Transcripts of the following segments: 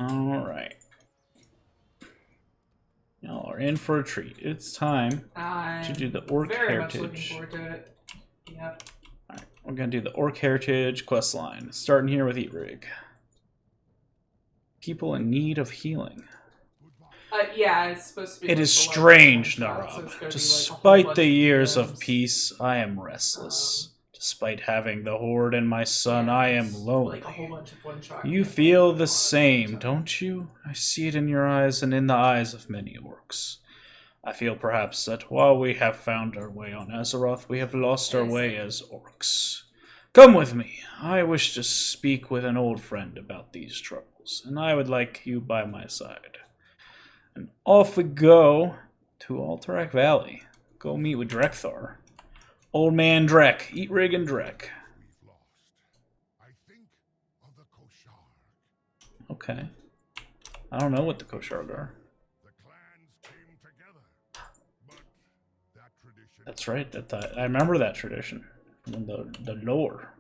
Alright. Y'all are in for a treat. It's time to do the Orc Heritage. Much looking forward to it. Yep. Alright, we're gonna do the Orc Heritage Questline. Starting here with Eat Rig. People in need of healing. Yeah, it's supposed to be. It is strange, Narab. So despite the years of peace, I am restless. Despite having the Horde and my son, I am lonely. You feel the same, don't you? I see it in your eyes and in the eyes of many orcs. I feel perhaps that while we have found our way on Azeroth, we have lost our way as orcs. Come with me. I wish to speak with an old friend about these troubles, and I would like you by my side. And off we go to Alterac Valley. Go meet with Drekthar. Old man Drek. Eat Rig and Drek. Okay. I don't know what the Kosharg are. That's right. I remember that tradition from the lore.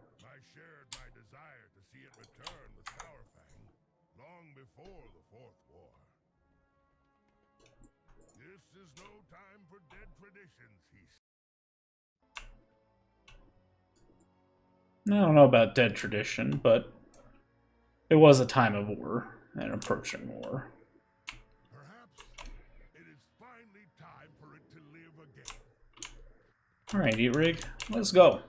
I don't know about dead tradition, but it was a time of war and approaching war. Perhaps it is finally time for it to live again. Alright, Eat Rig, let's go.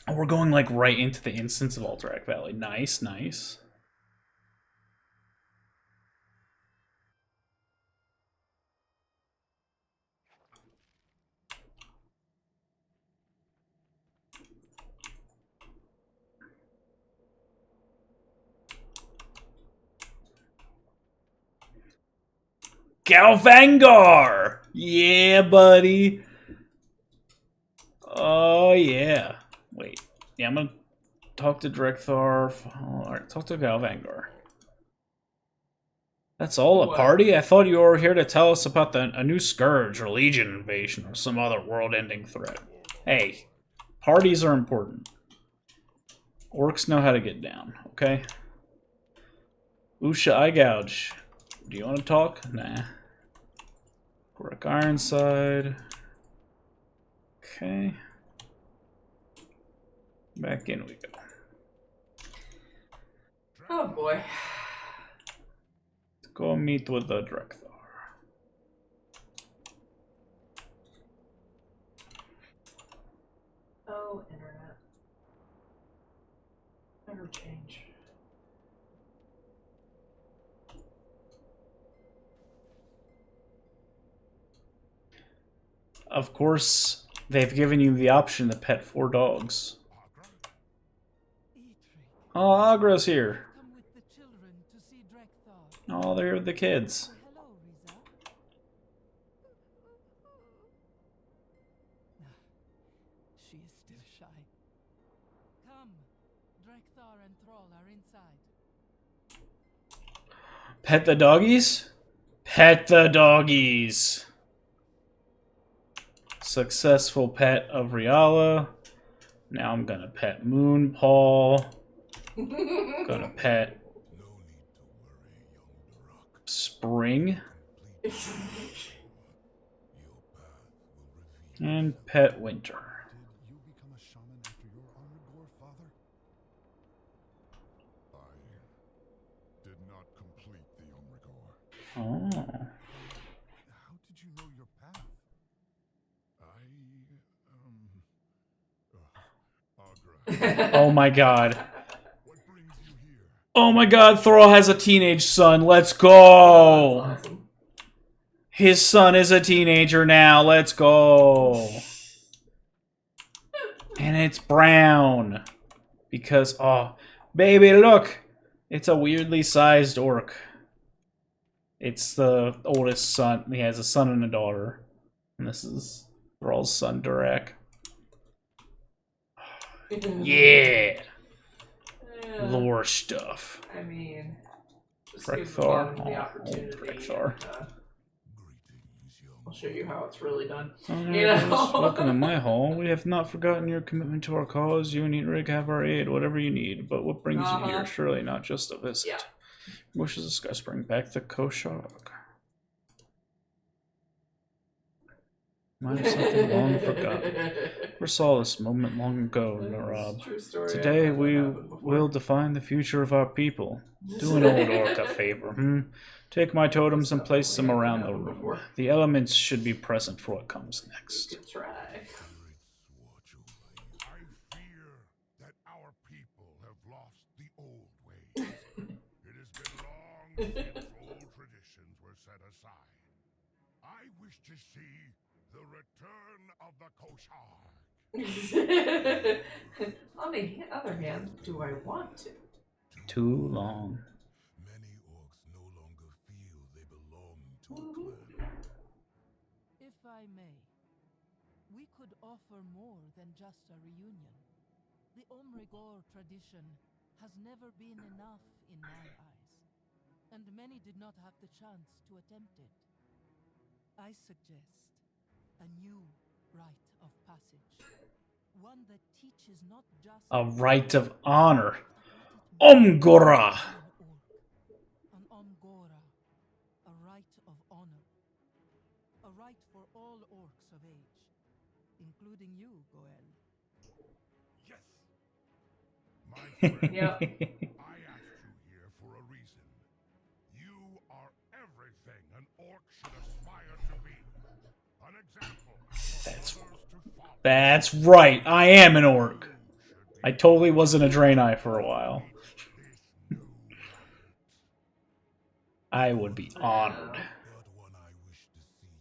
Oh, we're going like right into the instance of Alterac Valley. Nice, nice. Galvangar! Yeah, buddy. Oh, yeah. Wait. Yeah, I'm gonna talk to Drekthar. Alright, talk to Galvangar. That's all a party? I thought you were here to tell us about a new Scourge or Legion invasion or some other world-ending threat. Hey, parties are important. Orcs know how to get down, okay? Usha Eye Gouge. Do you want to talk? Nah. Brick Ironside. Okay. Back in we go. Oh boy. Let's go meet with the Drekthar. Oh, internet. Never change. Of course, they've given you the option to pet 4 dogs. Oh, Agra's here. Oh, they're the kids. She is still shy. Come, Drekthar and Thrall are inside. Pet the doggies? Pet the doggies. Successful pet of Riala. Now I'm gonna pet Moonpaw. Gonna pet Spring. And pet Winter. Did you become a shaman after your Omnivore father? I did not complete the Omnivore. Oh. How did you know your path? Agra. Oh my god. Oh my god, Thrall has a teenage son. Let's go. Awesome. His son is a teenager now. Let's go. And it's brown. Because, oh, baby, look. It's a weirdly sized orc. It's the oldest son. He has a son and a daughter. And this is Thrall's son, Durak. Yeah. Lore stuff. I mean, just Drekthar. give them the opportunity. Drekthar. show you how it's really done. Alright, You know? welcome to my hall. We have not forgotten your commitment to our cause. You and Rig have our aid, whatever you need. But what brings you here? Surely not just a visit. Yeah. Wishes discuss bring back the chock. Might have something long forgotten. Foresaw this moment long ago, Narab. True story. Today I've had we that happen before. will define the future of our people. Do an old orc a favor, Take my totems and place them around the room. The elements should be present for what comes next. Good try. I fear that our people have lost the old ways. It has been long since old traditions were set aside. I wish to see the return of the chock. On the other hand, do I want to? Too long. Many orcs no longer feel they belong to a clan. If I may, we could offer more than just a reunion. The Omrigor tradition has never been enough in my eyes, and many did not have the chance to attempt it. I suggest a new rite of passage. One that teaches not just A rite of honor. Omgora! An Omgora, a rite of honor. A rite for all orcs of age, including you, Goel. Yes! My friend, Yep. I asked you here for a reason. You are everything an orc should aspire to be. An example for others to follow. That's right, I am an orc. I totally wasn't a Draenei for a while. I would be honored. But one I wish to see you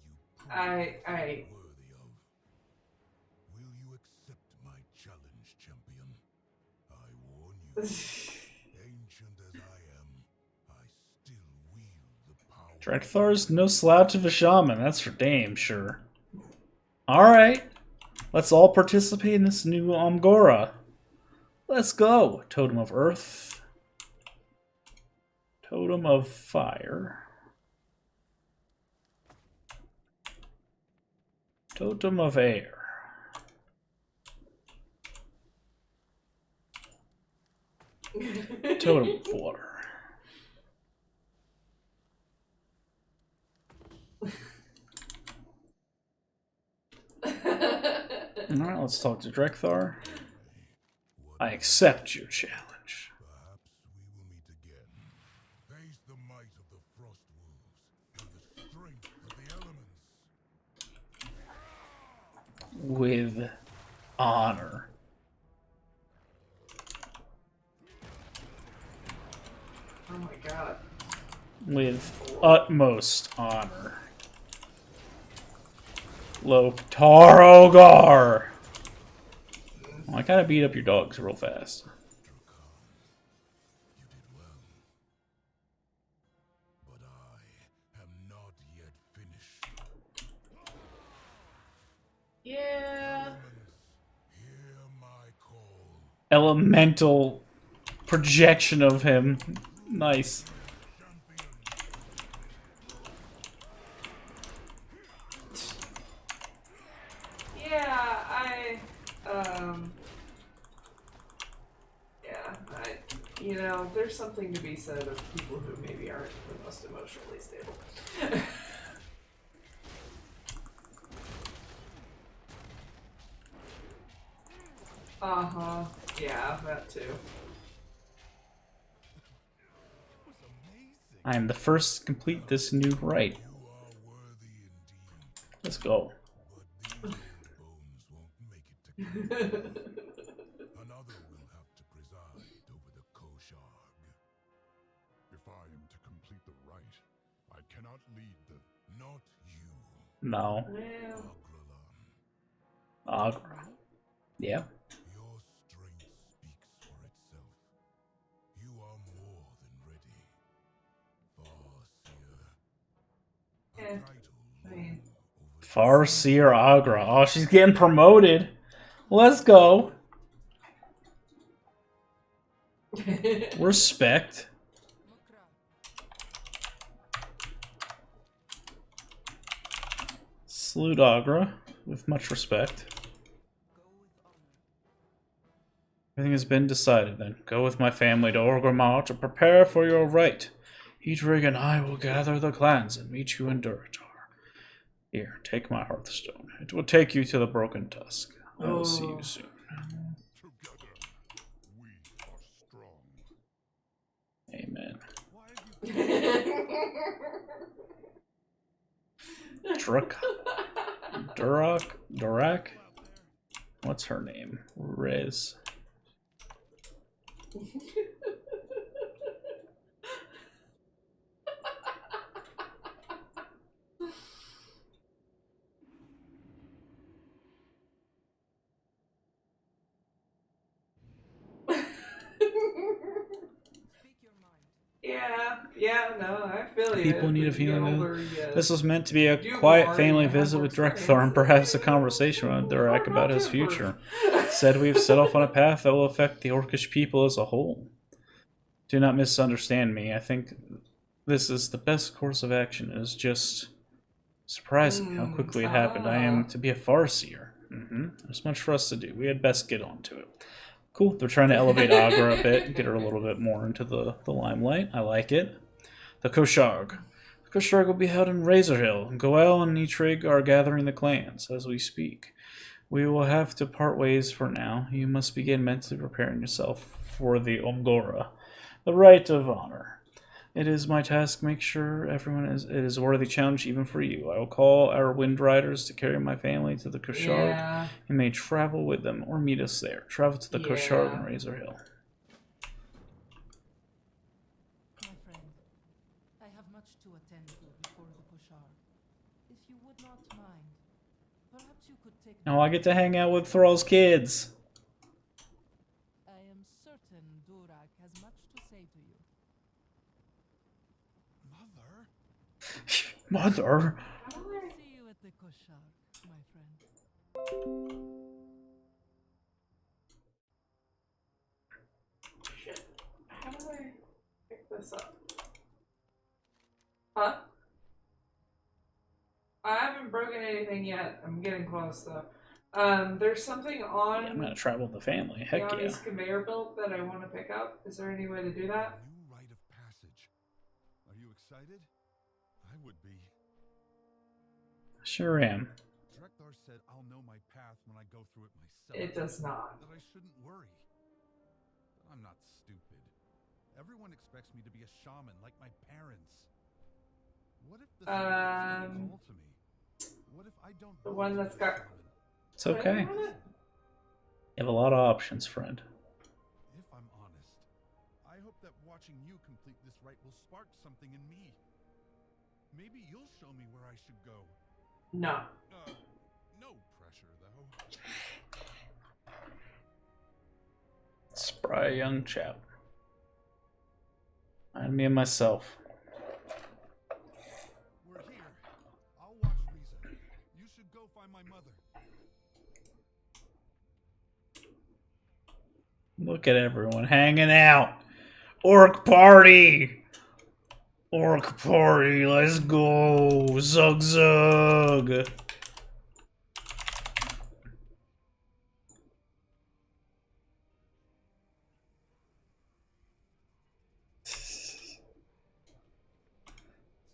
prove worthy of. Will you accept my challenge, champion? I warn you, ancient as I am, I still wield the power. Drek'Thar's no slouch of a shaman, that's for damn sure. Alright, let's all participate in this new Omgora. Let's go. Totem of Earth. Totem of Fire. Totem of Air. Totem of Water. Alright, let's talk to Drek'Thar. I accept your challenge. Perhaps we will meet again. Face the might of the frost wolves and the strength of the elements. With honor. Oh my god. With utmost honor. Loktar-Ogar! Oh, I gotta beat up your dogs real fast. You did well. But I am not yet finished. Yeah. Hear my call. Elemental projection of him. Nice. You know, there's something to be said of people who maybe aren't the most emotionally stable. Uh-huh. Yeah, that too. I am the first to complete this new rite. You are worthy indeed. Let's go. But these old bones won't make it to camp. Another will have to preside over the Koshag. If I am to complete the rite, I cannot lead the... Not you. No. Well, Agra. Yeah. Your strength speaks for itself. You are more than ready. Farseer. A Yeah, title I mean- over Farseer Agra. Oh, she's getting promoted. Let's go. Respect. Salute Agra with much respect. Everything has been decided then. Go with my family to Orgrimmar to prepare for your rite. Edrig and I will gather the clans and meet you in Duratar. Here, take my hearthstone. It will take you to the Broken Tusk. I will see you soon. Together, we are strong. Amen. Why have you Durak? What's her name? Riz. Yeah, no, I feel you. People need a As you get feeling. older, you This was meant to be a do quiet more, family you have visit more with Drekthor experience. and perhaps a conversation with Durak about his future. Said we've set off on a path that will affect the Orcish people as a whole. Do not misunderstand me. I think this is the best course of action. It is just surprising how quickly it happened. I am to be a Farseer. There's much for us to do. We had best get on to it. Cool. They're trying to elevate Agra a bit and get her a little bit more into the limelight. I like it. The Kosharg. The Kosharg will be held in Razor Hill. Goel and Nitrig are gathering the clans as we speak. We will have to part ways for now. You must begin mentally preparing yourself for the Omgora, the Rite of Honor. It is my task to make sure everyone it is a worthy challenge even for you. I will call our Wind Riders to carry my family to the Kosharg. Yeah. You may travel with them or meet us there. Travel to the Kosharg and Razor Hill. My friend, I have much to attend to before the Kosharg. If you would not mind, perhaps you could take... Now I get to hang out with Thrall's kids. I am certain Durak has much to say to you. Mother? See you at the Kosharg, my friend. Shit. How do I pick this up? Huh? I haven't broken anything yet. I'm getting close though. There's something on Yeah, I'm gonna travel with the family. Heck yeah. Yanni's conveyor belt that I want to pick up. Is there any way to do that? New rite of passage. Are you excited? I would be. Sure am. Drekthar said I'll know my path when I go through it myself. It does not. That I shouldn't worry. But I'm not stupid. Everyone expects me to be a shaman like my parents. What if the spirits don't call to me? What if I don't? The one that's got. It's okay. You have a lot of options, friend. If I'm honest, I hope that watching you complete this rite will spark something in me. Maybe you'll show me where I should go. No. No pressure, though. Spry young chap. And me and myself. We're here. I'll watch Riza. You should go find my mother. Look at everyone hanging out. Orc party! Orc party, let's go! Zug zug!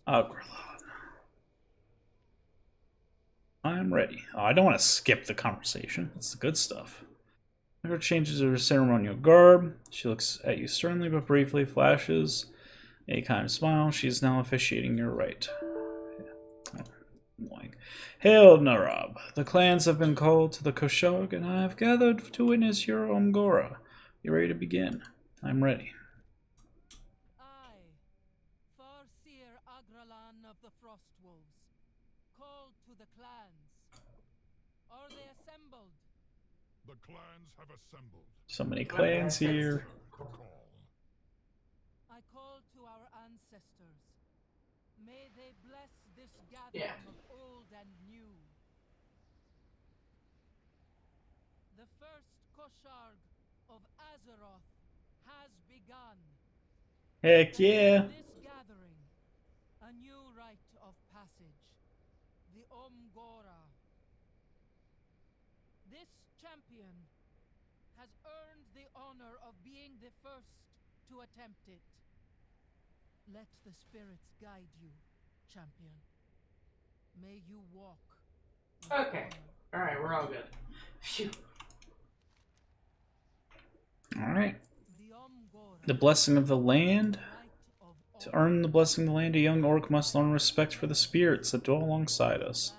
Agrelon. I'm ready. Oh, I don't want to skip the conversation. It's the good stuff. Her changes her ceremonial garb. She looks at you sternly but briefly, flashes a kind of smile. She is now officiating your rite. Annoying. Hail, Narab. The clans have been called to the Kosharg, and I have gathered to witness your Omgora. You ready to begin? I'm ready. I, Farseer Agralan of the Frostwolves, call to the clans. Are they assembled? The clans have assembled. So many clans here. I call to our ancestors. May they bless this gathering of old and new. The first Kosharg of Azeroth has begun. Heck yeah. In this gathering, a new rite of passage. The Omgora. honor of being the first to attempt it. Let the spirits guide you, champion. May you walk with Okay. honor. Alright, we're all good. Phew. Alright. The Omgora, The blessing of the land. right of To earn the blessing of the land, a young orc must learn respect for the spirits that dwell alongside us.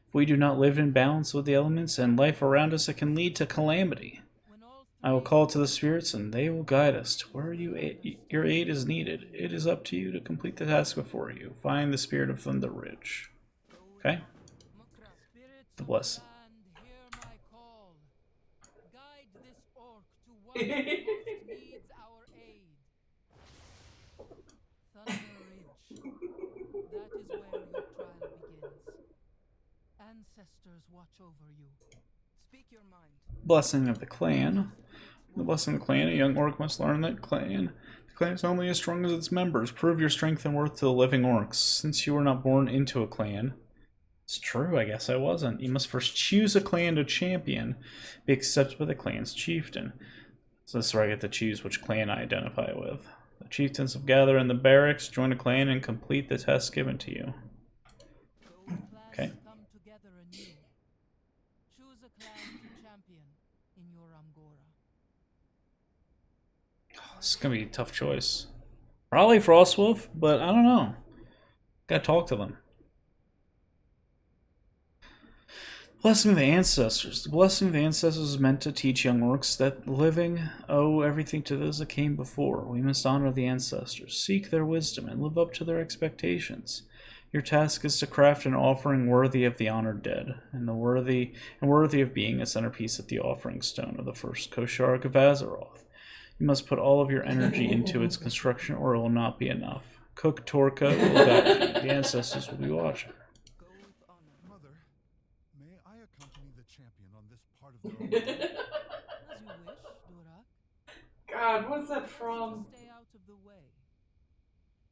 If we do not live in balance with the elements and life around us, it can lead to calamity. when all I will call to the spirits, and they will guide us to where your aid is needed. It is up to you to complete the task before you. Find the spirit of Thunder Ridge. Okay? spirits The of blessing. land, hear my call. Guide this orc to one who most needs our aid. Thunder Ridge. That is where your trial begins. Ancestors watch over you. Speak your mind. Blessing of the clan. The blessing of the clan, a young orc must learn that the clan is only as strong as its members. Prove your strength and worth to the living orcs. Since you were not born into a clan, it's true, I guess I wasn't. You must first choose a clan to champion, be accepted by the clan's chieftain. So this is where I get to choose which clan I identify with. The chieftains have gathered in the barracks, join a clan, and complete the test given to you. Those Okay. clans come together anew. Choose a clan to champion in your Amgora. This is gonna be a tough choice. Probably Frostwolf, but I don't know. Gotta talk to them. Blessing of the Ancestors. The blessing of the Ancestors is meant to teach young orcs that living owe everything to those that came before. We must honor the Ancestors, seek their wisdom, and live up to their expectations. Your task is to craft an offering worthy of the honored dead, and worthy of being a centerpiece at the offering stone of the first Koshark of Azeroth. You must put all of your energy into its construction, or it will not be enough. Cook Torka will guide you. The Ancestors will be watching. Go with honor. Mother, may I accompany the champion on this part of their own? As you wish, Durak. God, what's that from? Stay out of the way.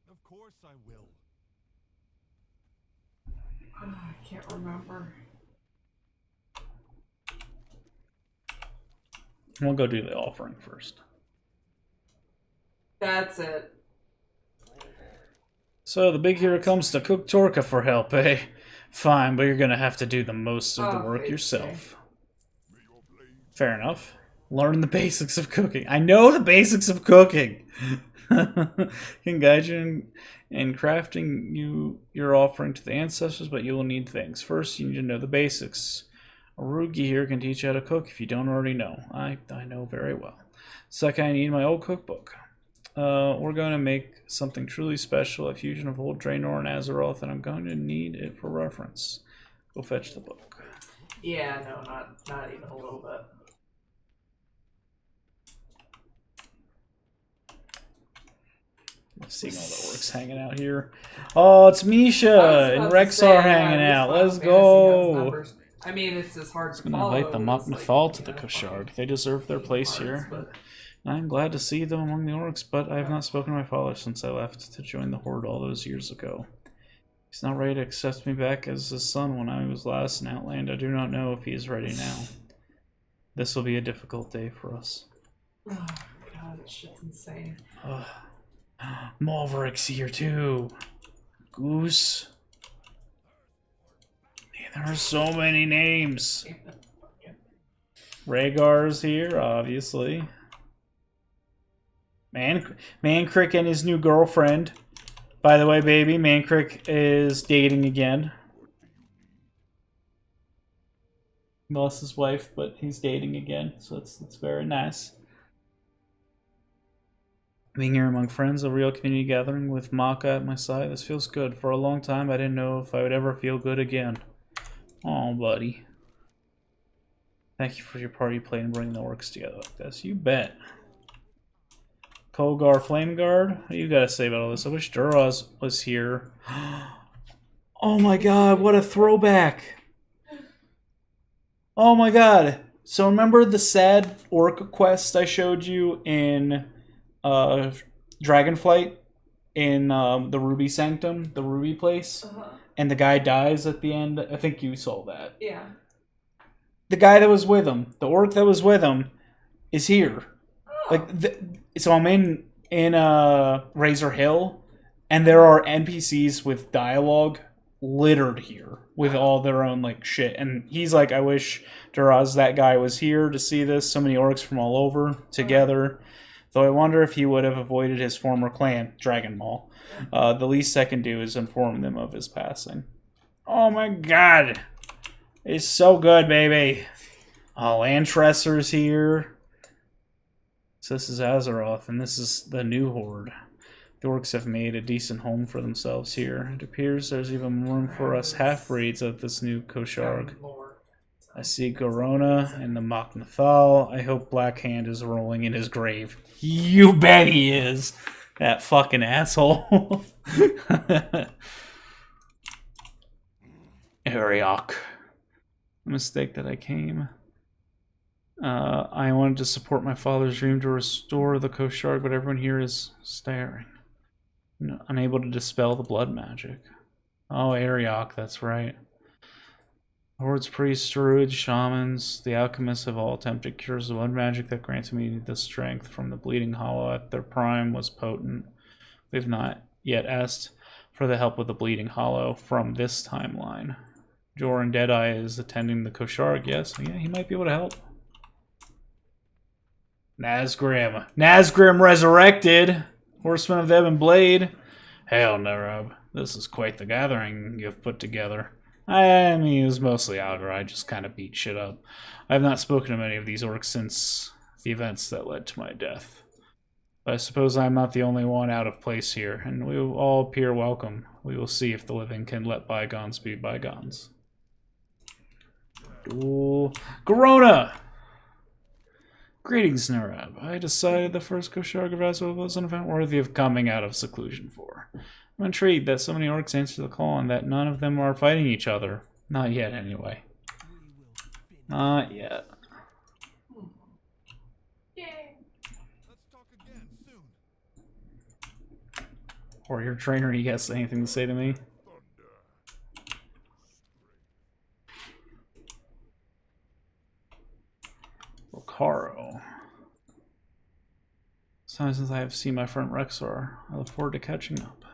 Of course I will. I can't remember. We'll go do the offering first. That's it. So the big hero comes to Cook Torka for help, eh? Fine, but you're gonna have to do the most of the work yourself. Fair enough. Learn the basics of cooking. I know the basics of cooking! Can guide you in crafting your offering to the ancestors, but you will need things. First, you need to know the basics. Arugi here can teach you how to cook if you don't already know. I know very well. Second, I need my old cookbook. We're going to make something truly special, a fusion of old Draenor and Azeroth, and I'm going to need it for reference. Go fetch the book. Yeah, no, not even a little bit. Seeing all the orcs hanging out here. Oh, it's Misha and Rexar hanging out. Let's go. I mean, it's as hard to I'm gonna invite the Moknafal to the Koshard. They deserve their place here. I'm glad to see them among the orcs, but I have not spoken to my father since I left to join the Horde all those years ago. He's not ready to accept me back as his son when I was last in Outland. I do not know if he is ready now. This will be a difficult day for us. Oh, God, this shit's insane. Malvaric's here too. Goose. Man, there are so many names. Rhaegar's here, obviously. Mancrick and his new girlfriend. By the way, baby, Mancrick is dating again. He lost his wife, but he's dating again, so it's very nice. Being here among friends, a real community gathering with Maka at my side, this feels good. For a long time, I didn't know if I would ever feel good again. Oh, buddy. Thank you for your part you played in bringing the orcs together like this. You bet. Kolgar Flameguard, what do you gotta say about all this? I wish Duras was here. Oh my god, what a throwback! Oh my god. So remember the sad orc quest I showed you in Dragonflight? In the Ruby Sanctum, the Ruby place? And the guy dies at the end? I think you saw that. Yeah. The guy that was with him, the orc that was with him, is here. So I'm in Razor Hill, and there are NPCs with dialogue littered here with all their own like shit. And he's like, I wish Duraz, that guy, was here to see this. So many orcs from all over together. Though I wonder if he would have avoided his former clan, Dragon Maul. The least I can do is inform them of his passing. Oh my god! It's so good, baby! Lantresser's here. So this is Azeroth, and this is the new horde. The orcs have made a decent home for themselves here. It appears there's even room for us half-breeds of this new Kosharg. I see Gorona and the Mach Nathal. I hope Blackhand is rolling in his grave. You bet he is! That fucking asshole. Ariok. Mistake that I came. I wanted to support my father's dream to restore the Kosharg, but everyone here is staring. Unable to dispel the blood magic. Oh, Ariok, that's right. Hordes, priests, druids, shamans, the alchemists have all attempted cures of blood magic that granted me the strength from the Bleeding Hollow at their prime was potent. We've not yet asked for the help with the Bleeding Hollow from this timeline. Joran Deadeye is attending the Kosharg, yes? Yeah, he might be able to help. Nazgrim. Nazgrim resurrected! Horseman of Ebon Blade. Hail, Nerub. This is quite the gathering you've put together. I mean, it was mostly Augur. I just kind of beat shit up. I have not spoken to many of these orcs since the events that led to my death. But I suppose I am not the only one out of place here, and we will all appear welcome. We will see if the living can let bygones be bygones. Ooh. Gorona! Greetings, Nerab. I decided the first Kosharg of Azeroth was an event worthy of coming out of seclusion for. I'm intrigued that so many orcs answered the call and that none of them are fighting each other. Not yet, anyway. Not yet. Yay. Let's talk again soon. Warrior trainer, you guys anything to say to me? Rokaro. Since I have seen my friend Rexar, I look forward to catching up.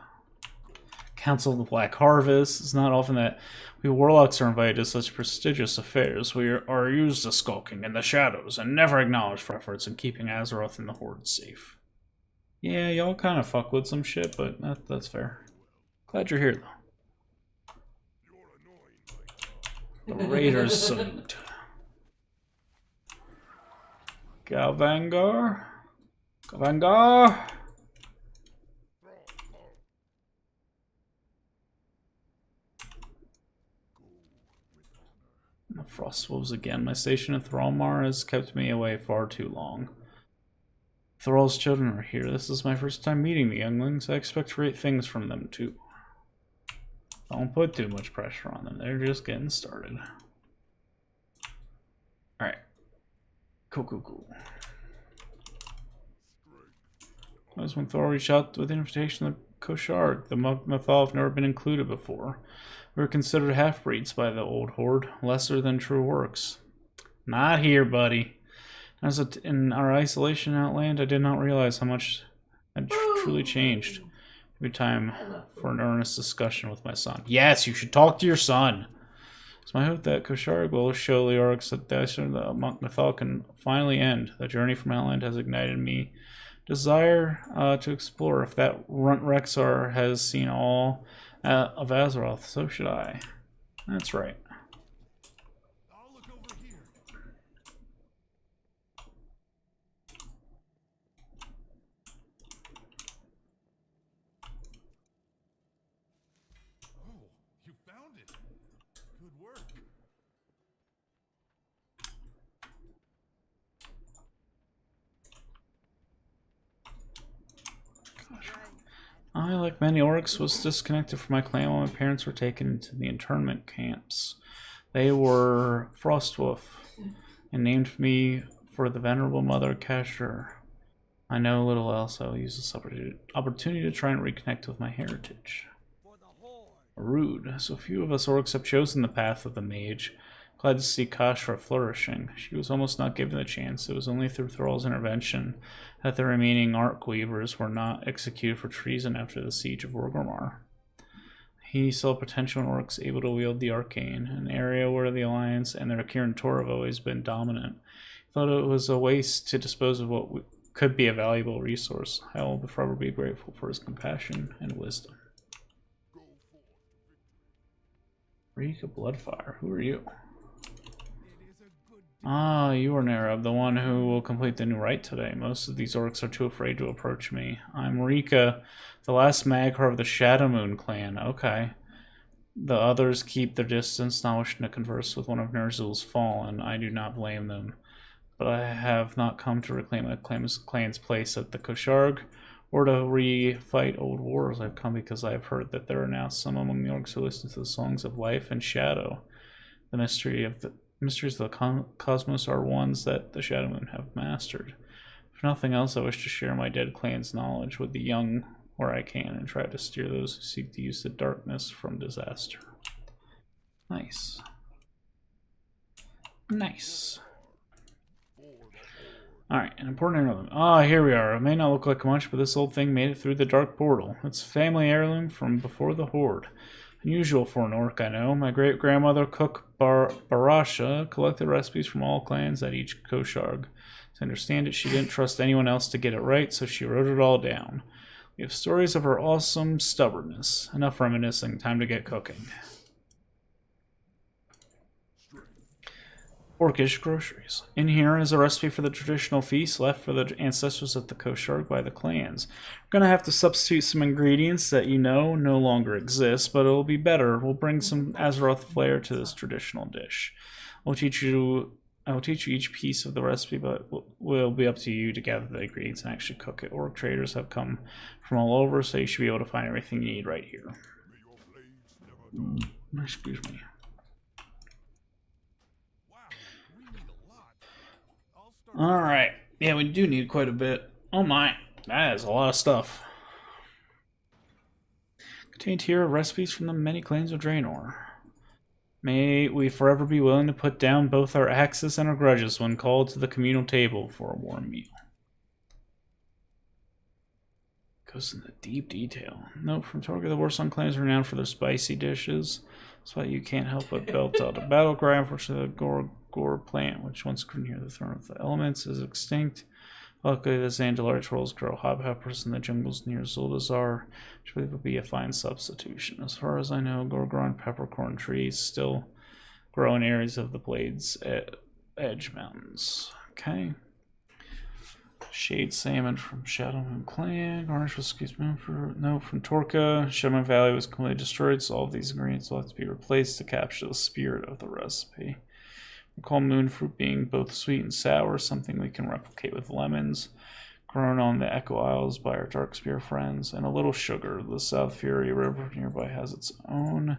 Council of the Black Harvest. It's not often that we warlocks are invited to such prestigious affairs. We are used to skulking in the shadows and never acknowledged for efforts in keeping Azeroth and the Horde safe. Yeah, y'all kind of fuck with some shit, but that's fair. Glad you're here, though. The Raiders salute. Galvangar. Galvangar. The Frost Wolves again. My station in Thrallmar has kept me away far too long. Thrall's children are here. This is my first time meeting the younglings. I expect great things from them too. Don't put too much pressure on them. They're just getting started. Alright. Cool. That was when Thor reached out with an invitation to Kosharg. The Mathal have never been included before. We were considered half-breeds by the old horde, lesser than true orcs. Not here, buddy. In our isolation outland, I did not realize how much had truly changed. Every time for an earnest discussion with my son. Yes, you should talk to your son. It's my hope that Kosharg will show the orcs that the Monk Nathal can finally end. The journey from Outland has ignited me desire to explore. If that runt Rexar has seen all of Azeroth, so should I. That's right. I'll look over here. Oh, you found it. Good work. I, like many orcs, was disconnected from my clan while my parents were taken into the internment camps. They were Frostwolf and named me for the venerable mother Kasher. I know little else. I will use this opportunity to try and reconnect with my heritage. Rude. So few of us orcs have chosen the path of the mage. Glad to see Kashra flourishing. She was almost not given the chance. It was only through Thrall's intervention that the remaining Arc Weavers were not executed for treason after the siege of Orgrimmar. He saw potential in orcs able to wield the arcane, an area where the Alliance and their Kirin Tor have always been dominant. He thought it was a waste to dispose of what could be a valuable resource. I will forever be grateful for his compassion and wisdom. Reek of Bloodfire. Who are you? Ah, you are Nereb, the one who will complete the new rite today. Most of these orcs are too afraid to approach me. I'm Rika, the last Magher of the Shadow Moon clan. Okay. The others keep their distance, not wishing to converse with one of Nerzul's fallen. I do not blame them. But I have not come to reclaim a clan's place at the Kosharg, or to re-fight old wars. I've come because I have heard that there are now some among the orcs who listen to the songs of life and shadow. The mysteries of the cosmos are ones that the Shadow Moon have mastered. If nothing else, I wish to share my dead clan's knowledge with the young where I can and try to steer those who seek to use the darkness from disaster. Nice. Nice. Alright, an important heirloom. Ah, here we are. It may not look like much, but this old thing made it through the dark portal. It's a family heirloom from before the Horde. Unusual for an orc, I know. My great-grandmother, Cook Barasha, collected recipes from all clans at each Kosharg. To understand it, she didn't trust anyone else to get it right, so she wrote it all down. We have stories of her awesome stubbornness. Enough reminiscing. Time to get cooking. Orcish groceries. In here is a recipe for the traditional feast left for the ancestors of the Kosharg by the clans. We're going to have to substitute some ingredients that you know no longer exist, but it'll be better. We'll bring some Azeroth flair to this traditional dish. I will teach you each piece of the recipe, but it will be up to you to gather the ingredients and actually cook it. Orc traders have come from all over, so you should be able to find everything you need right here. Excuse me. Alright. Yeah, we do need quite a bit. Oh my. That is a lot of stuff. Contained here are recipes from the many clans of Draenor. May we forever be willing to put down both our axes and our grudges when called to the communal table for a warm meal. Goes into deep detail. Note from Torga, the Warsun clans are renowned for their spicy dishes. That's why you can't help but belt out a battle cry. Unfortunately, the Gore plant, which once could near the throne of the elements, is extinct. Luckily, the Zandalar trolls grow hobhoppers in the jungles near Zuldazar, which I believe would be a fine substitution. As far as I know, Gorgon peppercorn trees still grow in areas of the Blade's Edge Mountains. Okay. Shade salmon from Shadowmoon Clan. Garnish with squeezed moon fruit. No, from Torka. Shadowmoon Valley was completely destroyed, so all of these ingredients will have to be replaced to capture the spirit of the recipe. Recall moon fruit being both sweet and sour, something we can replicate with lemons. Grown on the Echo Isles by our Darkspear friends. And a little sugar. The South Fury River nearby has its own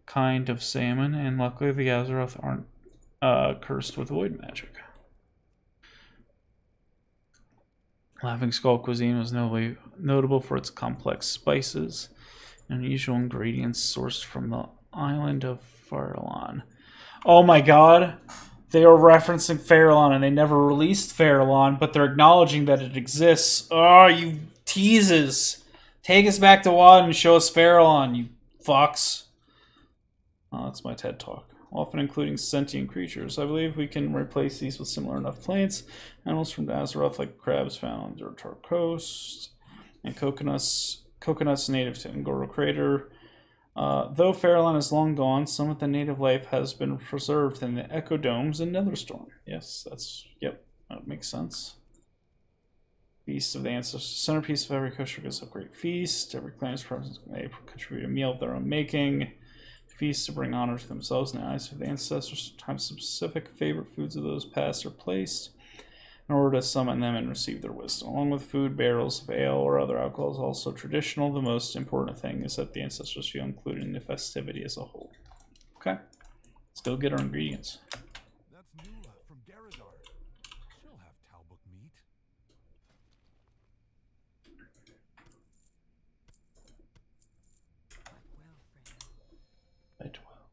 kind of salmon, and luckily the Azeroth aren't cursed with void magic. Laughing Skull cuisine was notable for its complex spices and unusual ingredients sourced from the island of Farallon. Oh my god! They are referencing Farallon and they never released Farallon, but they're acknowledging that it exists. Oh, you teases! Take us back to WoD and show us Farallon, you fucks. Oh, that's my TED Talk. Often including sentient creatures. I believe we can replace these with similar enough plants. Animals from Azeroth like crabs found on the Durtar coast. And coconuts native to Ngoro Crater. Though Farallon is long gone, some of the native life has been preserved in the Echo Domes and Netherstorm. Yes, that makes sense. Feast of the Ancestors. Centerpiece of every Kosharg is a great feast. Every clan's presence may contribute a meal of their own making. Feasts to bring honor to themselves and the eyes of the ancestors. Time-specific favorite foods of those past are placed in order to summon them and receive their wisdom. Along with food, barrels of ale or other alcohol is also traditional. The most important thing is that the ancestors feel included in the festivity as a whole. Okay, let's go get our ingredients. That's Nula from Garadar. She'll have Talbuk meat. Right, well.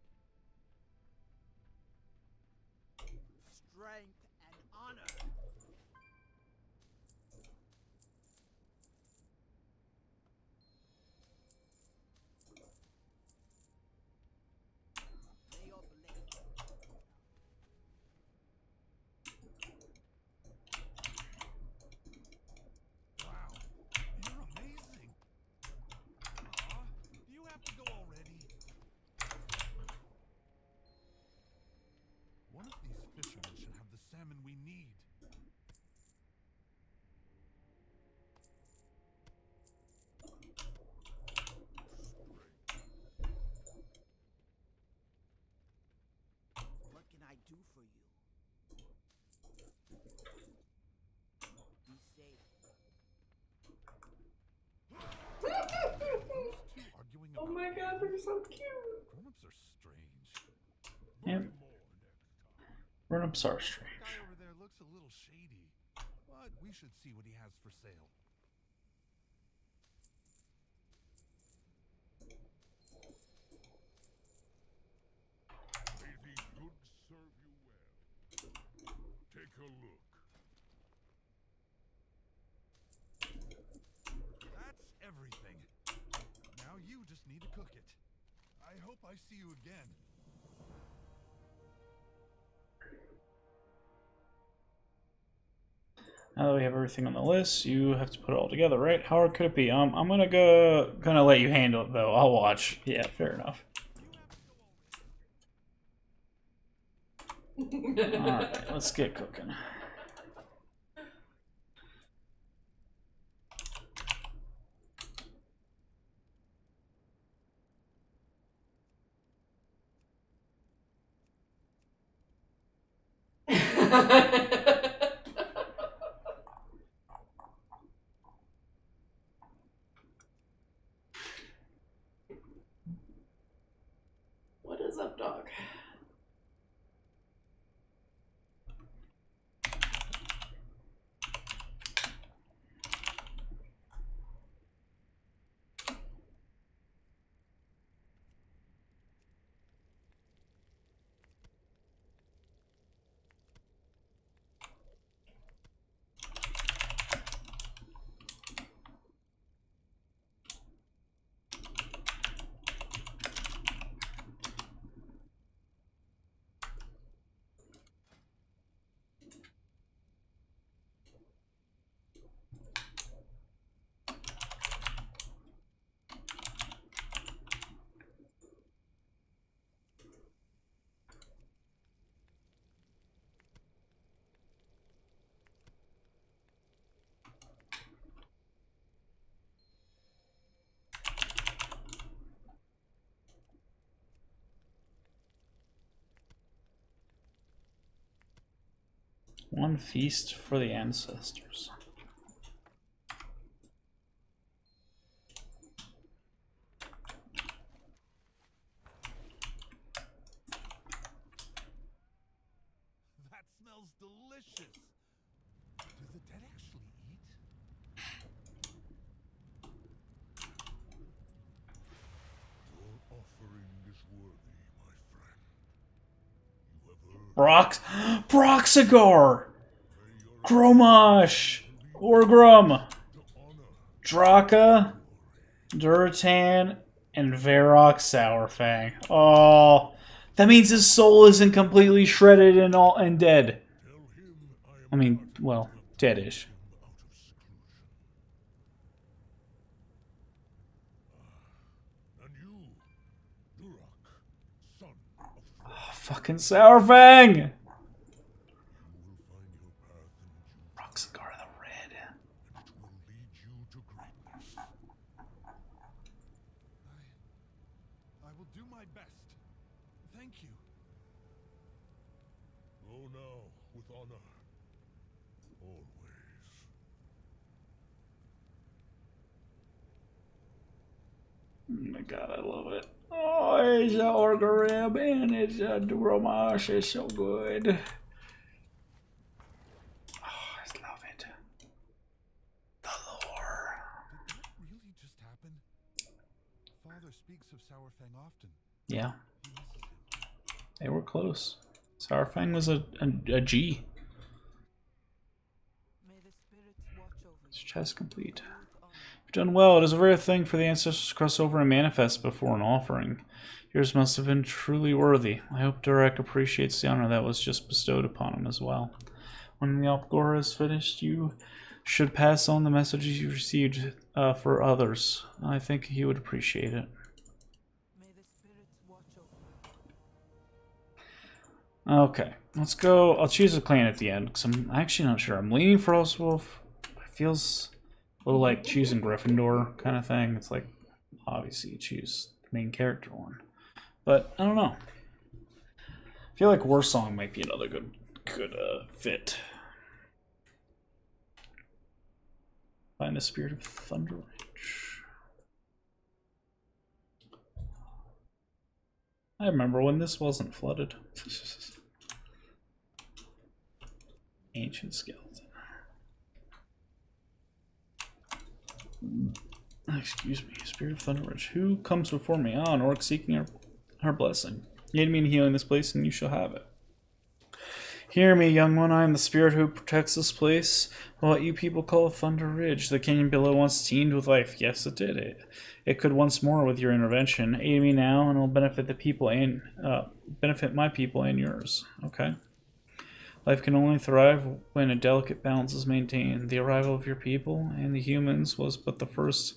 do for you. Be safe. Arguing Oh about my god, they're so cute. grown-ups are strange. Yeah. More next time. Grown-ups are strange. That guy over there looks a little shady, but we should see what he has for sale. May these goods serve you well. Take a look. That's everything. Now you just need to cook it. I hope I see you again. Now that we have everything on the list, you have to put it all together, right? How hard could it be? I'm gonna let you handle it though. I'll watch. Yeah, fair enough. Alright, let's get cooking. What is up, dog? One feast for the ancestors. That smells delicious. Do the dead actually eat? Your offering is worthy, my friend. You have earned Broxigar! Gromash! Orgrum! the honor. Draka! Duratan! And Varrock Sourfang. Oh, that means his soul isn't completely shredded and dead. Tell him I mean, well, deadish. out of seclusion. And you, Durak, son of Thor, Oh, fucking Sourfang! you will find your path in June, Broxigar the Red. and it will lead you to greatness. I will do my best. Thank you. Go now with honor. Always. Oh my god, I love it. Oh, it's a Orgrim and it's a Duromash. It's so good. Oh, I love it. The lore. Did that really just happen? Father speaks of Sourfang often. Yeah, He misses him. they were close. Sourfang was a G. May the spirits watch over This you. chest complete. With honor. You've done well. It is a rare thing for the ancestors to cross over and manifest before an offering. Yours must have been truly worthy. I hope Durek appreciates the honor that was just bestowed upon him as well. When the Alpgora is finished, you should pass on the messages you received for others. I think he would appreciate it. May the spirits watch over you. Okay, let's go. I'll choose a clan at the end because I'm actually not sure. I'm leaning for Frostwolf. It feels a little like choosing Gryffindor kind of thing. It's like, obviously, you choose the main character one. But I don't know. I feel like Warsong might be another good fit. Find the Spirit of Thunder Ridge. I remember when this wasn't flooded. Ancient skeleton. Excuse me, Spirit of Thunder Ridge. Who comes before me? Ah, an orc seeking her blessing. Aid me in healing this place, and you shall have it. Hear me, young one. I am the spirit who protects this place. What you people call Thunder Ridge. The canyon below once teemed with life. Yes, it did. It could once more with your intervention. Aid me now, and it'll benefit the people and benefit my people and yours. Okay. Life can only thrive when a delicate balance is maintained. The arrival of your people and the humans was but the first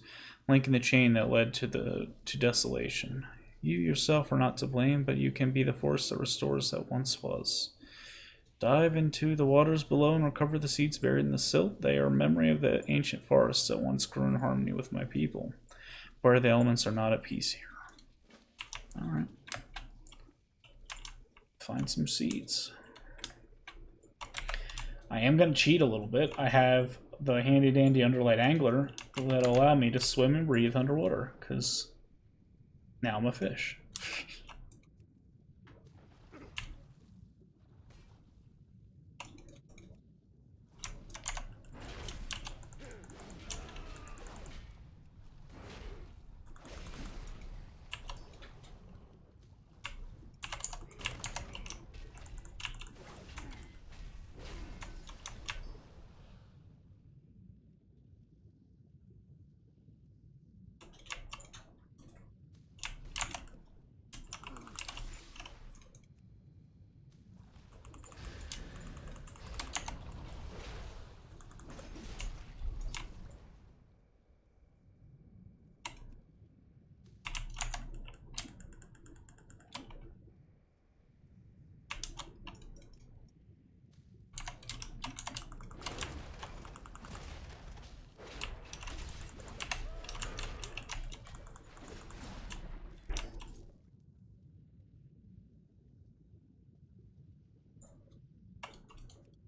link in the chain that led to desolation. You yourself are not to blame, but you can be the force that restores that once was. Dive into the waters below and recover the seeds buried in the silt. They are a memory of the ancient forests that once grew in harmony with my people, where the elements are not at peace here. Alright. Find some seeds. I am going to cheat a little bit. I have the handy-dandy Underlight Angler that'll allow me to swim and breathe underwater, because now I'm a fish.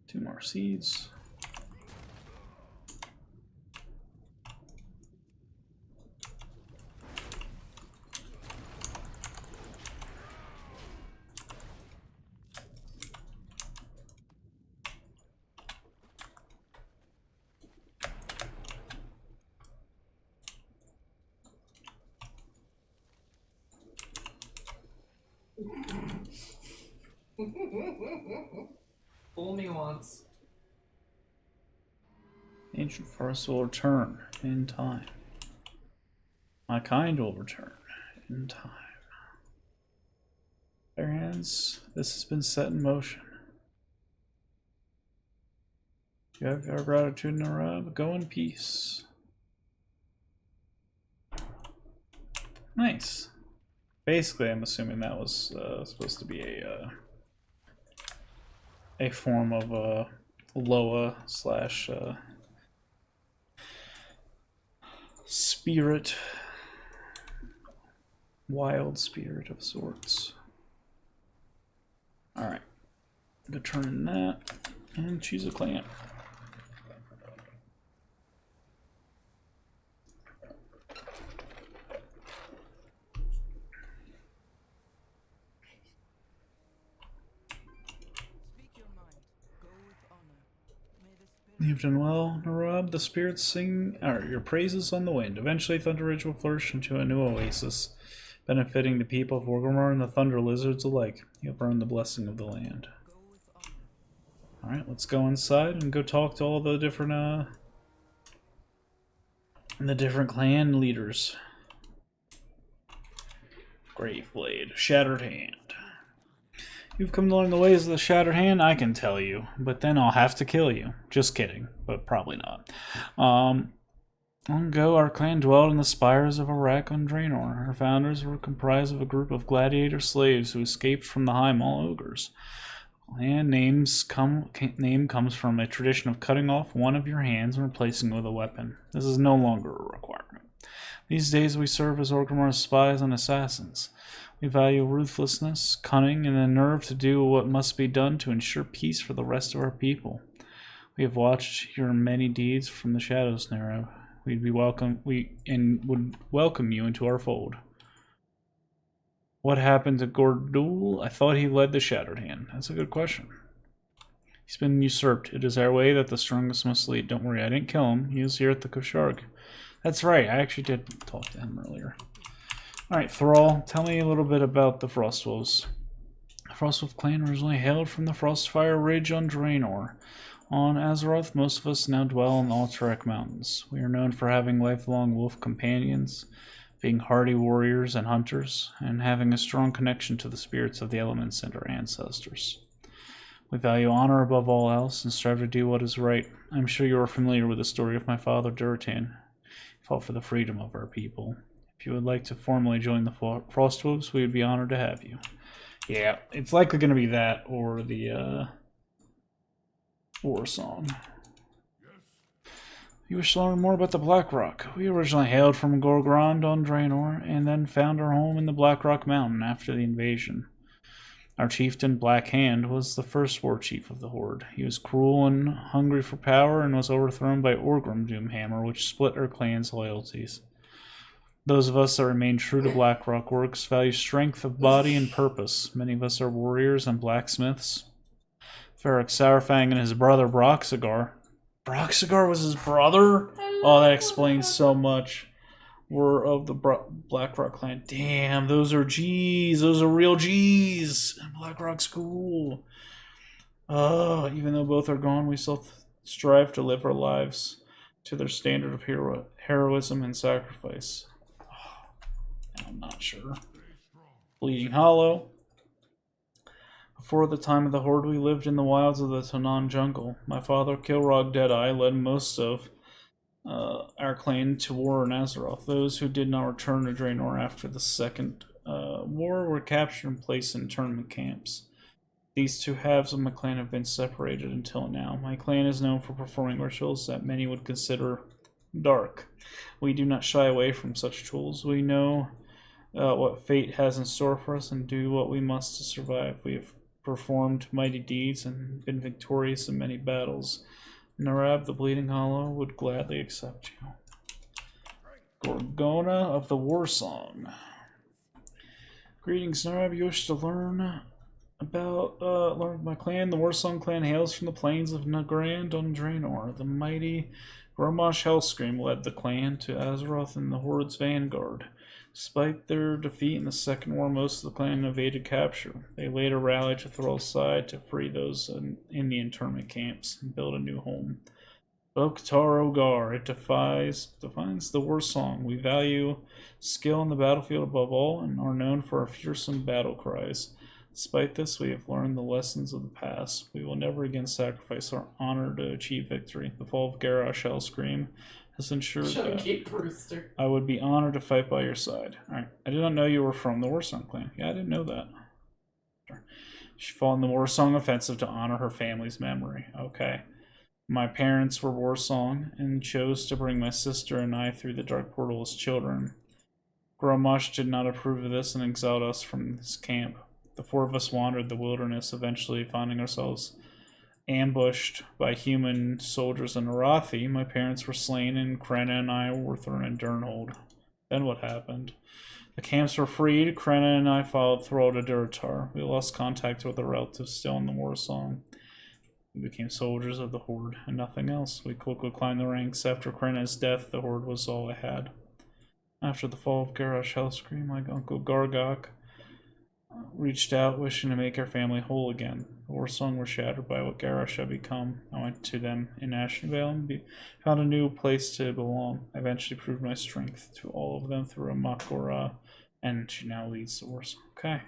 2 more seeds. Fool me once. Ancient forest will return in time. My kind will return in time. Fair hands, this has been set in motion. You have our gratitude, Narab. Go in peace. Nice. Basically, I'm assuming that was supposed to be a form of Loa slash spirit, wild spirit of sorts. All right, go turn in that and choose a clan. You've done well, Narab. The spirits sing your praises on the wind. Eventually, Thunder Ridge will flourish into a new oasis, benefiting the people of Orgrimmar and the Thunder Lizards alike. You've earned the blessing of the land. Alright, let's go inside and go talk to all the different clan leaders. Graveblade, Shattered Hand. You've come to learn the ways of the Shattered Hand, I can tell you, but then I'll have to kill you. Just kidding, but probably not. Long ago, our clan dwelled in the spires of Iraq on Draenor. Our founders were comprised of a group of gladiator slaves who escaped from the High Maul ogres. And name comes from a tradition of cutting off one of your hands and replacing it with a weapon. This is no longer a requirement. These days we serve as Orgrimmar's spies and assassins. We value ruthlessness, cunning, and the nerve to do what must be done to ensure peace for the rest of our people. We have watched your many deeds from the shadows, Nerab. Would welcome you into our fold. What happened to Gordul? I thought he led the Shattered Hand. That's a good question. He's been usurped. It is our way that the strongest must lead. Don't worry, I didn't kill him. He was here at the Kosharg. That's right, I actually did talk to him earlier. Alright, Thrall, tell me a little bit about the Frostwolves. The Frostwolf clan originally hailed from the Frostfire Ridge on Draenor. On Azeroth, most of us now dwell in the Alterac Mountains. We are known for having lifelong wolf companions, being hardy warriors and hunters, and having a strong connection to the spirits of the elements and our ancestors. We value honor above all else and strive to do what is right. I'm sure you are familiar with the story of my father, Durtan. He fought for the freedom of our people. If you would like to formally join the Frostwolves, we would be honored to have you. Yeah, it's likely going to be that or the War Song. You wish to learn more about the Blackrock. We originally hailed from Gorgrond on Draenor, and then found our home in the Blackrock Mountain after the invasion. Our chieftain, Black Hand, was the first war chief of the Horde. He was cruel and hungry for power, and was overthrown by Orgrim Doomhammer, which split our clan's loyalties. Those of us that remain true to Blackrock works value strength of body and purpose. Many of us are warriors and blacksmiths. Ferric Sourfang and his brother Broxigar. Broxigar was his brother? Oh, that explains so much. Were of the Blackrock clan. Damn, those are G's. Those are real G's. Blackrock's cool. Even though both are gone, we still strive to live our lives to their standard of heroism and sacrifice. I'm not sure. Bleeding Hollow. Before the time of the Horde, we lived in the wilds of the Tanan jungle. My father, Kilrog Deadeye, led most of our clan to war in Azeroth. Those who did not return to Draenor after the second war were captured and placed in internment camps. These two halves of my clan have been separated until now. My clan is known for performing rituals that many would consider dark. We do not shy away from such tools. We know what fate has in store for us and do what we must to survive. We have performed mighty deeds and been victorious in many battles. Narab, the Bleeding Hollow, would gladly accept you. Gorgona of the War Song. Greetings, Narab. You wish to learn about my clan? The War Song clan hails from the plains of Nagrand on Draenor. The mighty Grommash Hellscream led the clan to Azeroth in the Horde's vanguard. Despite their defeat in the Second War, most of the clan evaded capture. They later rallied to Thrall's side to free those in the internment camps and build a new home. Oktar Ogar, it defines the War Song. We value skill in the battlefield above all and are known for our fearsome battle cries. Despite this, we have learned the lessons of the past. We will never again sacrifice our honor to achieve victory. The fall of Garrosh Hellscream has ensured that I would be honored to fight by your side. Alright, I did not know you were from the War Song clan. Yeah, I didn't know that. She fought in the War Song offensive to honor her family's memory. Okay. My parents were War Song and chose to bring my sister and I through the Dark Portal as children. Grommash did not approve of this and exiled us from his camp. The four of us wandered the wilderness, eventually finding ourselves ambushed by human soldiers in Arathi. My parents were slain and Krenna and I were thrown in Durnhold. Then what happened? The camps were freed. Krenna and I followed Thrall to Durotar. We lost contact with our relatives still in the War Song. We became soldiers of the Horde and nothing else. We quickly climbed the ranks. After Krenna's death, the Horde was all I had. After the fall of Garrosh Hellscream, my uncle Gargok reached out, wishing to make our family whole again. The War Song were shattered by what Garrosh had become. I went to them in Ashenvale and found a new place to belong. I eventually proved my strength to all of them through a Makora, and she now leads the War Song. Okay.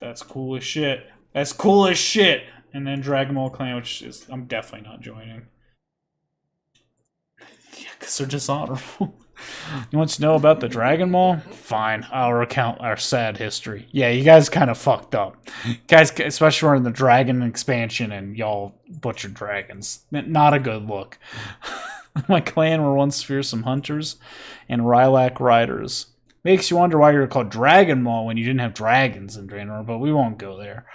That's cool as shit. That's cool as shit! And then Dragon Ball Clan, which is, I'm definitely not joining. Yeah, because they're dishonorable. You want to know about the Dragon Ball? Fine, I'll recount our sad history. Yeah, you guys kind of fucked up. Guys, especially in the Dragon expansion and y'all butchered dragons. Not a good look. My clan were once fearsome hunters and Rylac riders. Makes you wonder why you were called Dragon Maw when you didn't have dragons in Draenor, but we won't go there.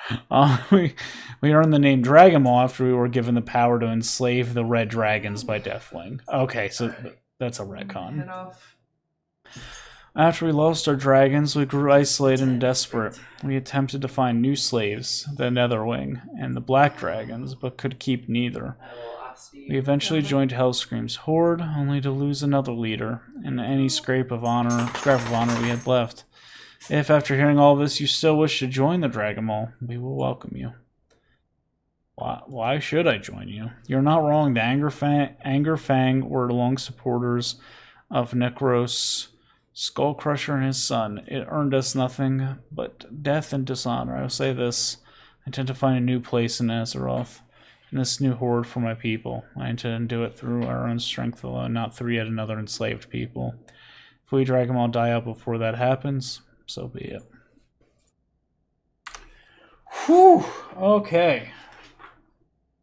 We earned the name Dragon Maw after we were given the power to enslave the red dragons by Deathwing. Okay, so that's a retcon. Head off. After we lost our dragons, we grew isolated and desperate. We attempted to find new slaves, the Netherwing and the Black Dragons, but could keep neither. We eventually joined Hellscream's horde, only to lose another leader and any scrap of honor we had left. If after hearing all this you still wish to join the Dragon Maw, we will welcome you. Why should I join you? You're not wrong. The Angerfang were long supporters of Necros Skullcrusher and his son. It earned us nothing but death and dishonor. I will say this. I intend to find a new place in Azeroth, and this new horde for my people. I intend to do it through our own strength alone, not through yet another enslaved people. If we Dragon Ball die out before that happens, so be it. Whew! Okay.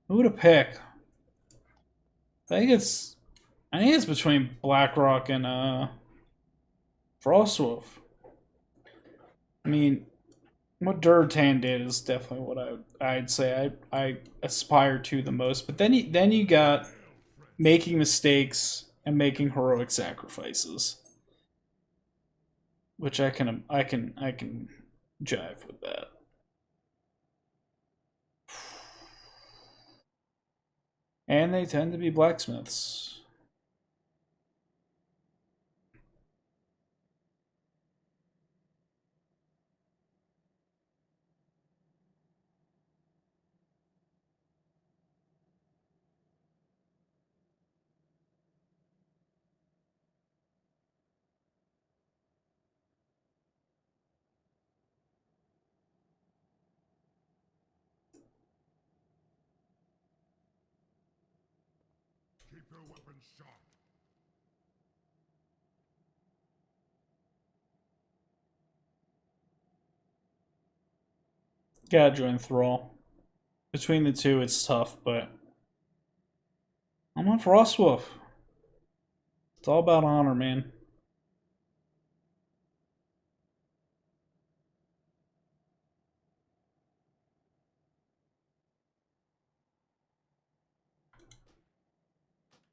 Who to pick? I think it's between Blackrock and Frostwolf. I mean, what Durtan did is definitely what I'd say I aspire to the most. But then you got making mistakes and making heroic sacrifices, which I can jive with that. And they tend to be blacksmiths. Keep your weapons sharp. Gotta join Thrall. Between the two, it's tough, but I'm on Frostwolf. It's all about honor, man.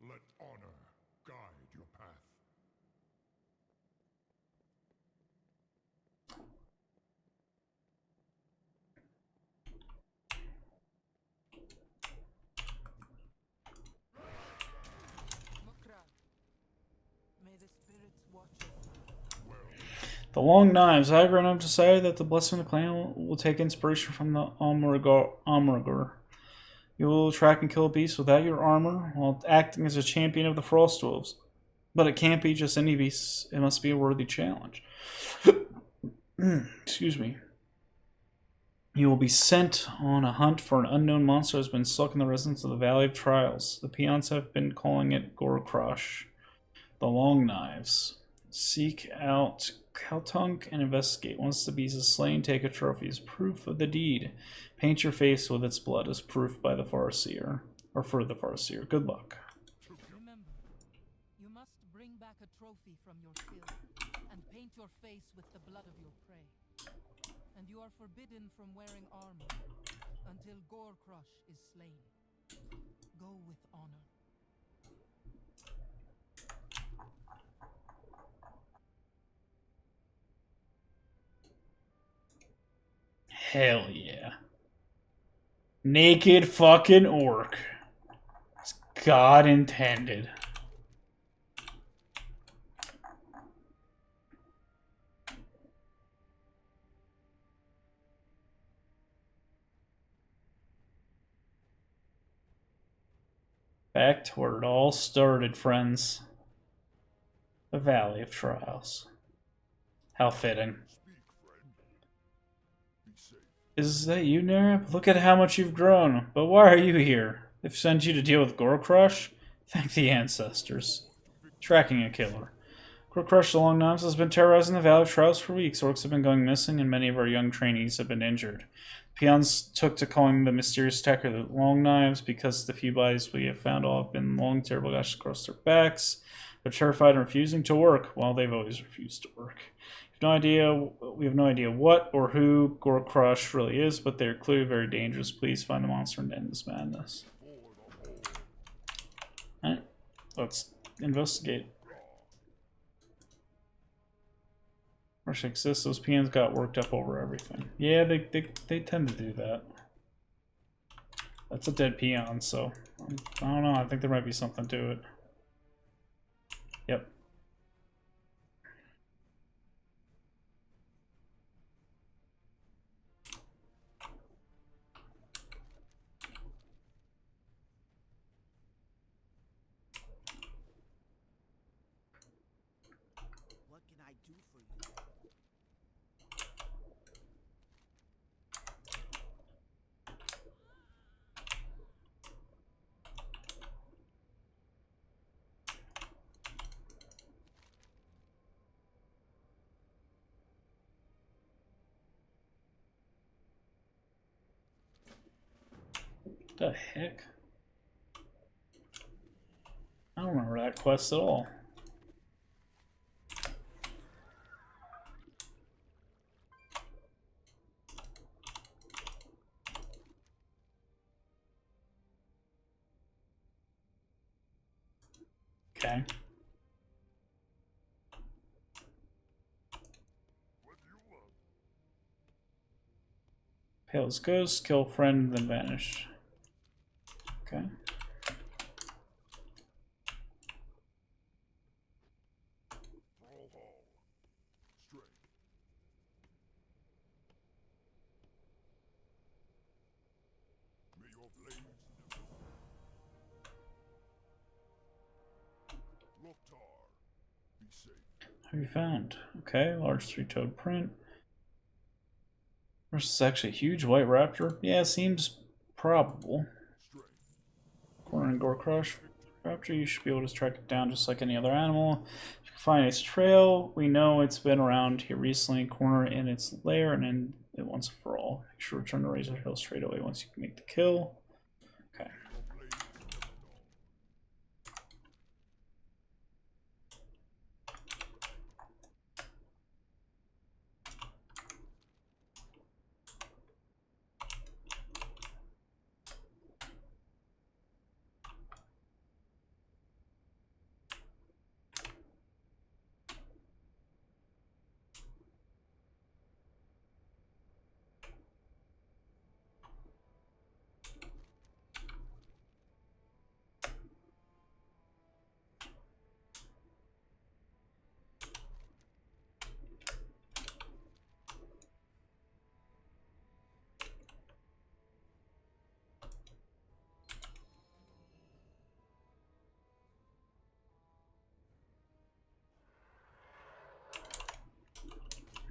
Let honor guide your path. May the spirits watch over you. The Long Knives. I grown up decided that the Blessing of the Clan will take inspiration from the Omrigur. You will track and kill a beast without your armor while acting as a champion of the Frostwolves. But it can't be just any beast. It must be a worthy challenge. Excuse me. You will be sent on a hunt for an unknown monster that has been stuck in the residence of the Valley of Trials. The peons have been calling it Gorkrosh. The Long Knives. Seek out Kaltunk and investigate. Once the beast is slain, take a trophy as proof of the deed. Paint your face with its blood as proof by the Farseer. Or for the Farseer. Good luck. Remember, you must bring back a trophy from your skill and paint your face with the blood of your prey. And you are forbidden from wearing armor until Gorkrush is slain. Go with honor. Hell yeah. Naked fucking orc. As God intended. Back to where it all started, friends. The Valley of Trials. How fitting. Is that you, Narab? Look at how much you've grown. But why are you here? They've sent you to deal with Gorkrush? Thank the ancestors. Tracking a killer. Gorkrush the Long Knives has been terrorizing the Valley of Trials for weeks. Orcs have been going missing, and many of our young trainees have been injured. Peons took to calling the mysterious attacker the Long Knives because the few bodies we have found all have been long, terrible gashes across their backs. They're terrified and refusing to work. Well, they've always refused to work. We have no idea what or who Gore Crush really is, but they're clearly very dangerous. Please find the monster and end this madness. Alright, let's investigate. Rush exists. Those peons got worked up over everything. Yeah, they tend to do that. That's a dead peon, so I don't know. I think there might be something to it. Yep. What can I do for you? The heck? I don't remember that quest at all. Okay. Pale's ghost, kill friend, then vanish. Okay. What have you found? Okay, large three-toed print. Versus actually a huge white raptor. Yeah, seems probable. Corner and Gore Crush raptor, you should be able to track it down just like any other animal. If you can find its trail, we know it's been around here recently. Corner in its lair and end it once and for all. Make sure to return to Razor Hill straight away once you can make the kill. Okay.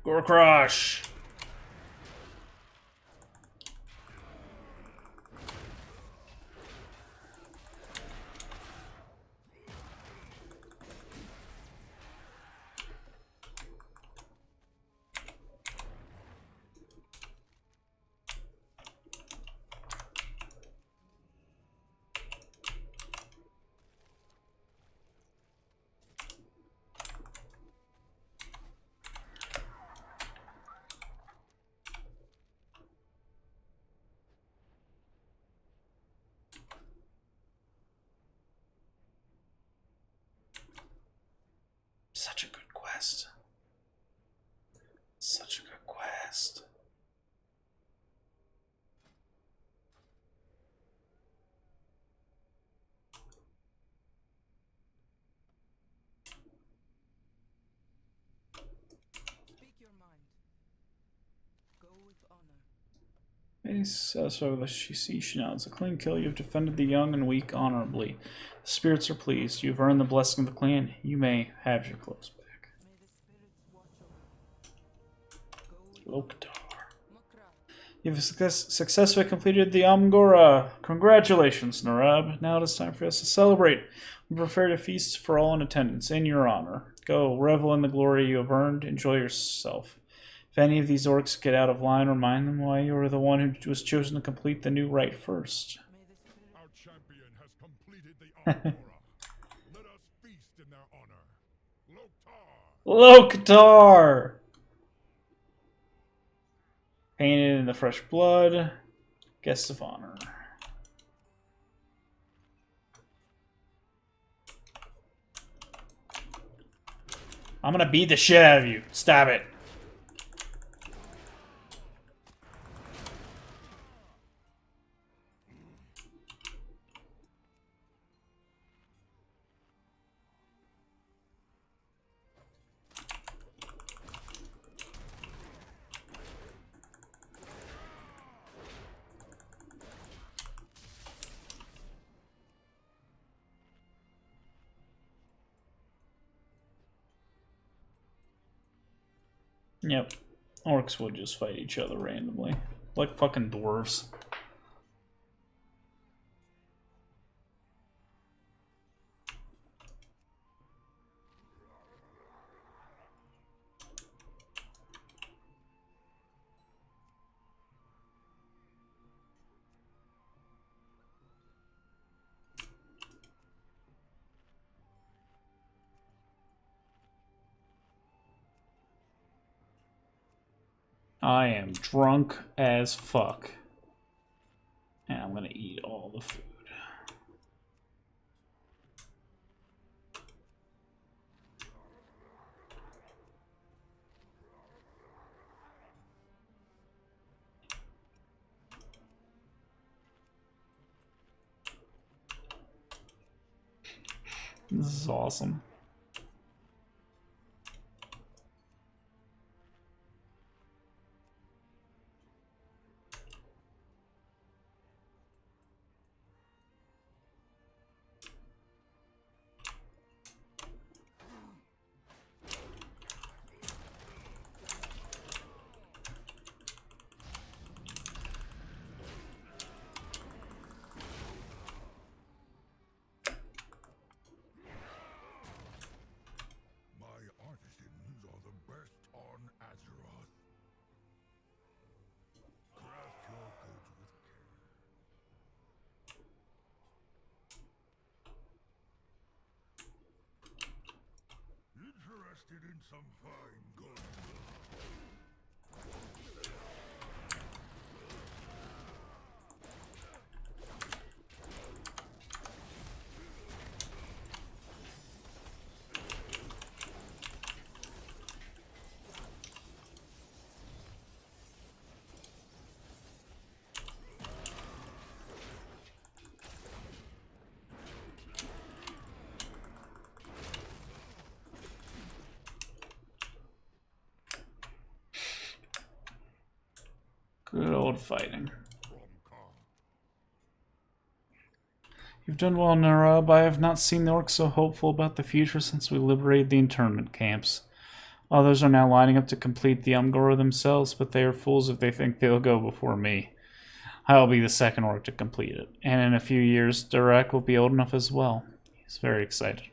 Gore Crush! Such a good quest. Such a good quest. Speak your mind. Go with honor. So she sees she now. It's a clean kill. You've defended the young and weak honorably. The spirits are pleased. You've earned the blessing of the clan. You may have your clothes back. May the spirits watch over you. Go with Loktar. Makra. You've successfully completed the Amgora. Congratulations, Narab. Now it is time for us to celebrate. We prepared a feast for all in attendance in your honor. Go, revel in the glory you have earned. Enjoy yourself. If any of these orcs get out of line, remind them why you were the one who was chosen to complete the new rite first. Our champion has completed the Aurora. Let us feast in their honor. Loktar! Loktar! Painted in the fresh blood. Guest of honor. I'm gonna beat the shit out of you. Stab it. Yep. Orcs would just fight each other randomly. Like fucking dwarves. I am drunk as fuck. And I'm gonna eat all the food. This is awesome. In some fine gun. Good old fighting. You've done well, Narab. I have not seen the orcs so hopeful about the future since we liberated the internment camps. Others are now lining up to complete the Umgora themselves, but they are fools if they think they'll go before me. I'll be the second orc to complete it, and in a few years, Durak will be old enough as well. He's very excited.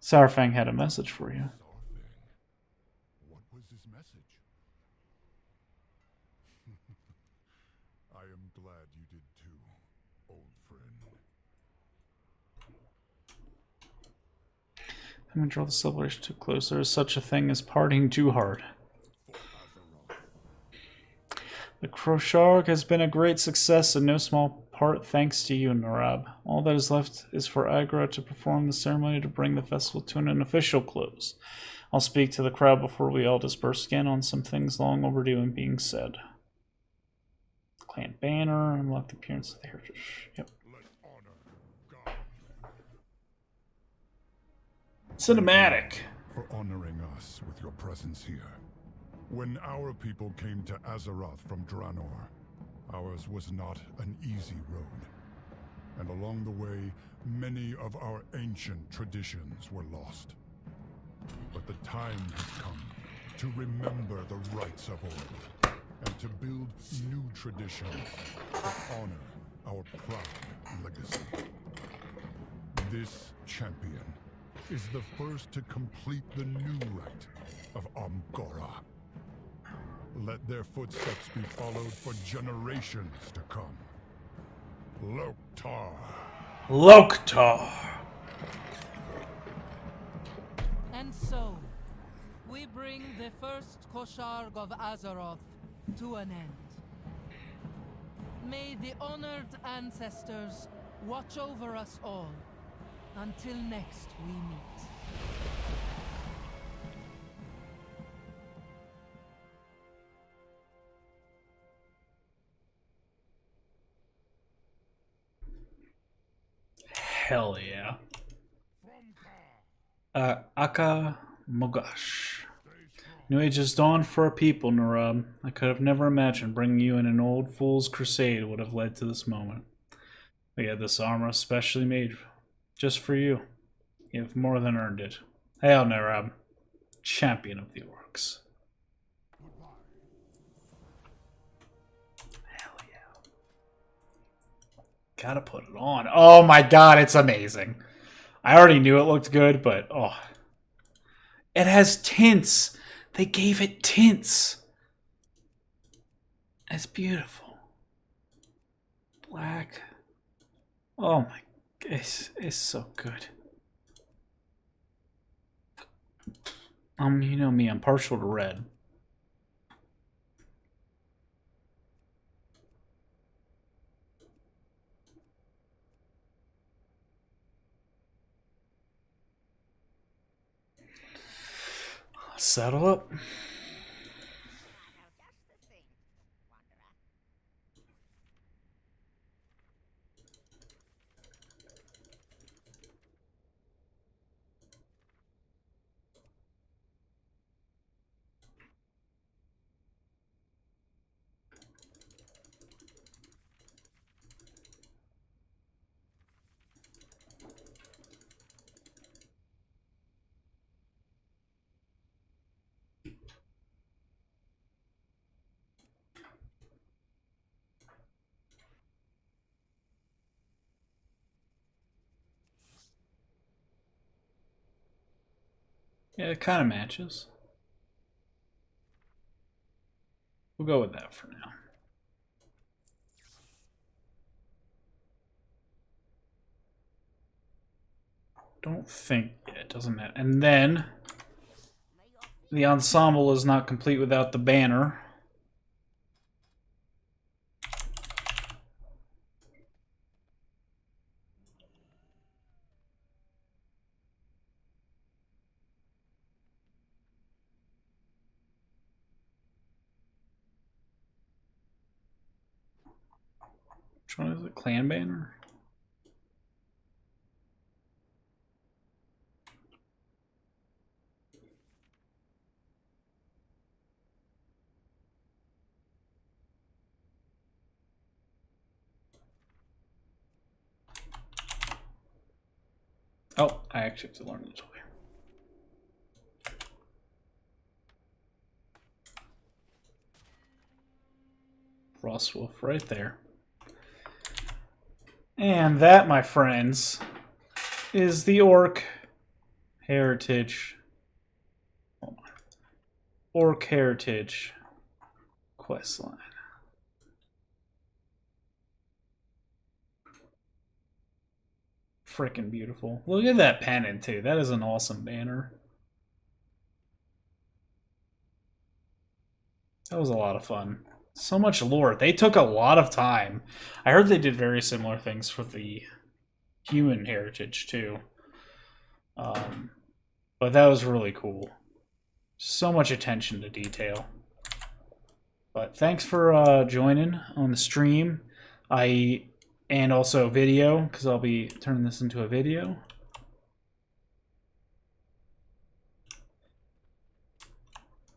Sourfang had a message for you. What was his message? I am glad you did too, old friend. Let me draw the celebration too close. There is such a thing as partying too hard. The Krosharg has been a great success in no small part thanks to you, Narab. All that is left is for Agra to perform the ceremony to bring the festival to an official close. I'll speak to the crowd before we all disperse again on some things long overdue and being said. Clan banner, unlock the appearance of the heritage. Yep. Cinematic. For honoring us with your presence here. When our people came to Azeroth from Draenor, ours was not an easy road. And along the way, many of our ancient traditions were lost. But the time has come to remember the rights of old, and to build new traditions that honor our proud legacy. This champion is the first to complete the new rite of Umgora. Let their footsteps be followed for generations to come. Loktar. Loktar. And so, we bring the first Kosharg of Azeroth to an end. May the honored ancestors watch over us all until next we meet. Hell yeah. Aka Mogash. New age has dawned for our people, Narub. I could have never imagined bringing you in an old fool's crusade would have led to this moment. We had this armor especially made just for you. You've more than earned it. Hail, Narub, champion of the orcs. Hell yeah. Gotta put it on. Oh my god, it's amazing. I already knew it looked good, but oh. It has tints. They gave it tints. It's beautiful. Black. Oh my, it's so good. You know me, I'm partial to red. Saddle up. Yeah, it kind of matches. We'll go with that for now. Don't think, yeah, it doesn't matter. And then the ensemble is not complete without the banner. Which one is it? Clan banner? Oh, I actually have to learn this way. Frostwolf right there. And that, my friends, is the Orc Heritage. Hold on. Orc Heritage Questline. Freaking beautiful. Look at that pennant, too. That is an awesome banner. That was a lot of fun. So much lore. They took a lot of time. I heard they did very similar things for the human heritage, too. But that was really cool. So much attention to detail. But thanks for joining on the stream. And also video, because I'll be turning this into a video.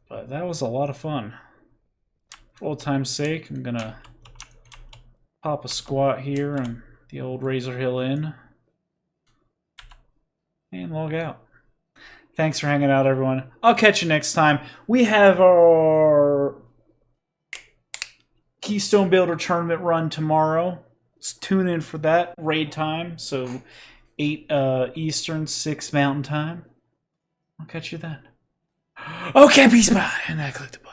But that was a lot of fun. For old time's sake, I'm gonna pop a squat here and the old Razor Hill Inn and log out. Thanks for hanging out, everyone. I'll catch you next time. We have our Keystone Builder Tournament run tomorrow. Let's tune in for that. Raid time, so 8 Eastern, 6 Mountain time. I'll catch you then. Okay, peace, bye. And I click the button.